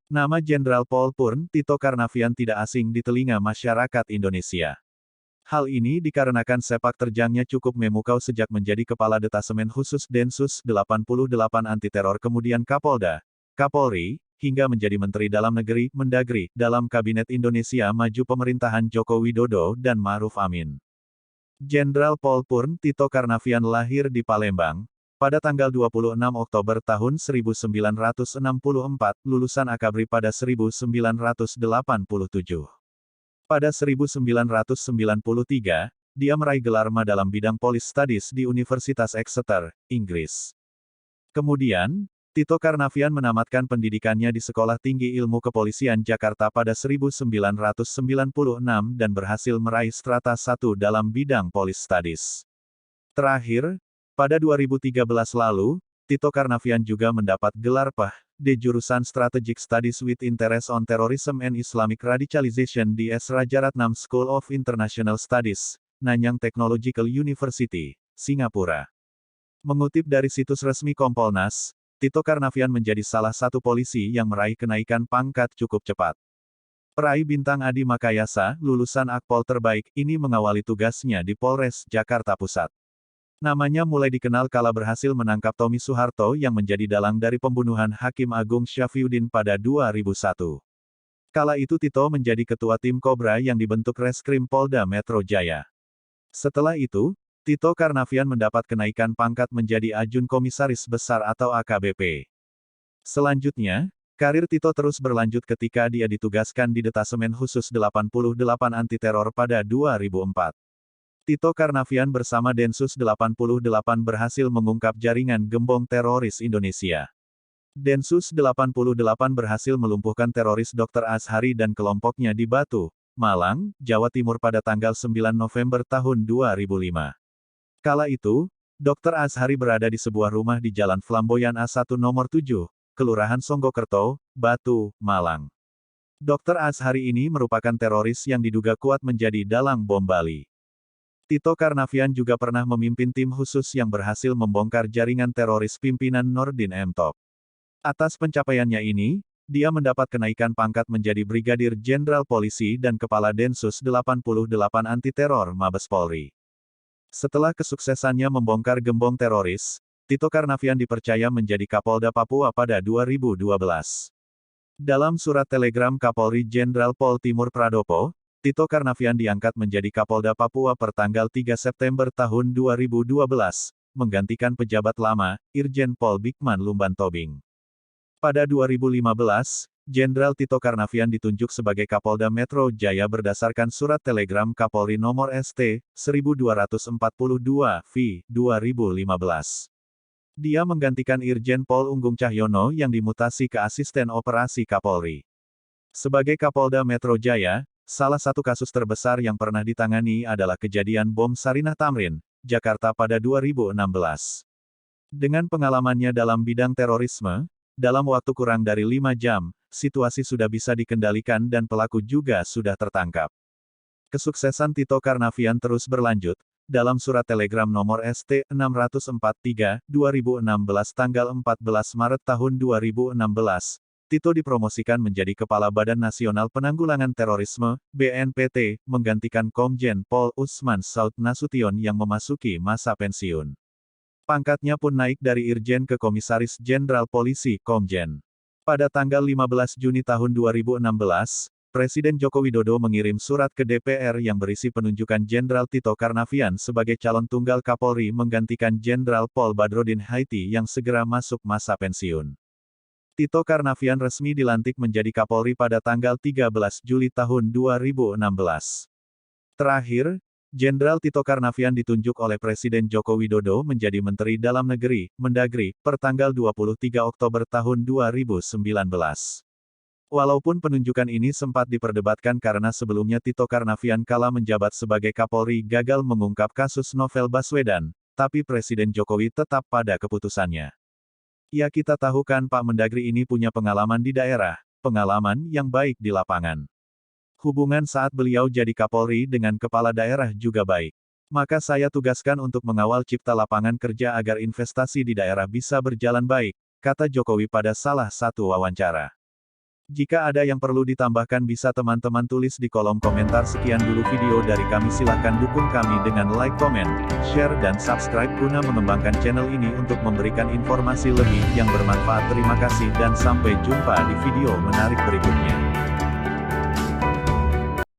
Nama Jenderal Paul Purn Tito Karnavian tidak asing di telinga masyarakat Indonesia. Hal ini dikarenakan sepak terjangnya cukup memukau sejak menjadi Kepala Detasemen Khusus Densus 88 Anti Teror kemudian Kapolda, Kapolri, hingga menjadi Menteri Dalam Negeri, Mendagri, dalam Kabinet Indonesia Maju pemerintahan Joko Widodo dan Ma'ruf Amin. Jenderal Paul Purn Tito Karnavian lahir di Palembang, pada tanggal 26 Oktober tahun 1964, lulusan Akabri pada 1987. Pada 1993, dia meraih gelar Ma dalam bidang Police Studies di Universitas Exeter, Inggris. Kemudian, Tito Karnavian menamatkan pendidikannya di Sekolah Tinggi Ilmu Kepolisian Jakarta pada 1996 dan berhasil meraih strata 1 dalam bidang Police Studies. Terakhir, pada 2013 lalu, Tito Karnavian juga mendapat gelar Ph.D. jurusan Strategic Studies with Interest on Terrorism and Islamic Radicalization di S. Rajaratnam School of International Studies, Nanyang Technological University, Singapura. Mengutip dari situs resmi Kompolnas, Tito Karnavian menjadi salah satu polisi yang meraih kenaikan pangkat cukup cepat. Peraih bintang Adi Makayasa, lulusan Akpol terbaik, ini mengawali tugasnya di Polres Jakarta Pusat. Namanya mulai dikenal kala berhasil menangkap Tommy Soeharto yang menjadi dalang dari pembunuhan Hakim Agung Syafriuddin pada 2001. Kala itu Tito menjadi ketua tim Kobra yang dibentuk Reskrim Polda Metro Jaya. Setelah itu, Tito Karnavian mendapat kenaikan pangkat menjadi Ajun Komisaris Besar atau AKBP. Selanjutnya, karir Tito terus berlanjut ketika dia ditugaskan di Detasemen Khusus 88 Anti Teror pada 2004. Tito Karnavian bersama Densus 88 berhasil mengungkap jaringan gembong teroris Indonesia. Densus 88 berhasil melumpuhkan teroris Dr. Azhari dan kelompoknya di Batu, Malang, Jawa Timur pada tanggal 9 November tahun 2005. Kala itu, Dr. Azhari berada di sebuah rumah di Jalan Flamboyan A1 nomor 7, Kelurahan Songgokerto, Batu, Malang. Dr. Azhari ini merupakan teroris yang diduga kuat menjadi dalang bom Bali. Tito Karnavian juga pernah memimpin tim khusus yang berhasil membongkar jaringan teroris pimpinan Nordin M. Top. Atas pencapaiannya ini, dia mendapat kenaikan pangkat menjadi Brigadir Jenderal Polisi dan Kepala Densus 88 Anti Teror Mabes Polri. Setelah kesuksesannya membongkar gembong teroris, Tito Karnavian dipercaya menjadi Kapolda Papua pada 2012. Dalam surat telegram Kapolri Jenderal Pol Timur Pradopo, Tito Karnavian diangkat menjadi Kapolda Papua per tanggal 3 September tahun 2012, menggantikan pejabat lama, Irjen Pol Bikman Lumban Tobing. Pada 2015, Jenderal Tito Karnavian ditunjuk sebagai Kapolda Metro Jaya berdasarkan surat telegram Kapolri nomor ST, 1242, V, 2015. Dia menggantikan Irjen Pol Unggung Cahyono yang dimutasi ke Asisten Operasi Kapolri. Sebagai Kapolda Metro Jaya, salah satu kasus terbesar yang pernah ditangani adalah kejadian bom Sarinah Tamrin, Jakarta pada 2016. Dengan pengalamannya dalam bidang terorisme, dalam waktu kurang dari 5 jam, situasi sudah bisa dikendalikan dan pelaku juga sudah tertangkap. Kesuksesan Tito Karnavian terus berlanjut. Dalam surat telegram nomor ST 643, 2016 tanggal 14 Maret tahun 2016, Tito dipromosikan menjadi Kepala Badan Nasional Penanggulangan Terorisme, BNPT, menggantikan Komjen Pol Usman Saud Nasution yang memasuki masa pensiun. Pangkatnya pun naik dari Irjen ke Komisaris Jenderal Polisi, Komjen. Pada tanggal 15 Juni tahun 2016, Presiden Joko Widodo mengirim surat ke DPR yang berisi penunjukan Jenderal Tito Karnavian sebagai calon tunggal Kapolri menggantikan Jenderal Pol Badrodin Haiti yang segera masuk masa pensiun. Tito Karnavian resmi dilantik menjadi Kapolri pada tanggal 13 Juli tahun 2016. Terakhir, Jenderal Tito Karnavian ditunjuk oleh Presiden Joko Widodo menjadi Menteri Dalam Negeri, Mendagri, per tanggal 23 Oktober tahun 2019. Walaupun penunjukan ini sempat diperdebatkan karena sebelumnya Tito Karnavian kala menjabat sebagai Kapolri gagal mengungkap kasus Novel Baswedan, tapi Presiden Jokowi tetap pada keputusannya. Ya kita tahu kan Pak Mendagri ini punya pengalaman di daerah, pengalaman yang baik di lapangan. Hubungan saat beliau jadi Kapolri dengan kepala daerah juga baik. Maka saya tugaskan untuk mengawal cipta lapangan kerja agar investasi di daerah bisa berjalan baik, kata Jokowi pada salah satu wawancara. Jika ada yang perlu ditambahkan bisa teman-teman tulis di kolom komentar. Sekian dulu video dari kami, silahkan dukung kami dengan like, komen, share dan subscribe guna mengembangkan channel ini untuk memberikan informasi lebih yang bermanfaat. Terima kasih dan sampai jumpa di video menarik berikutnya.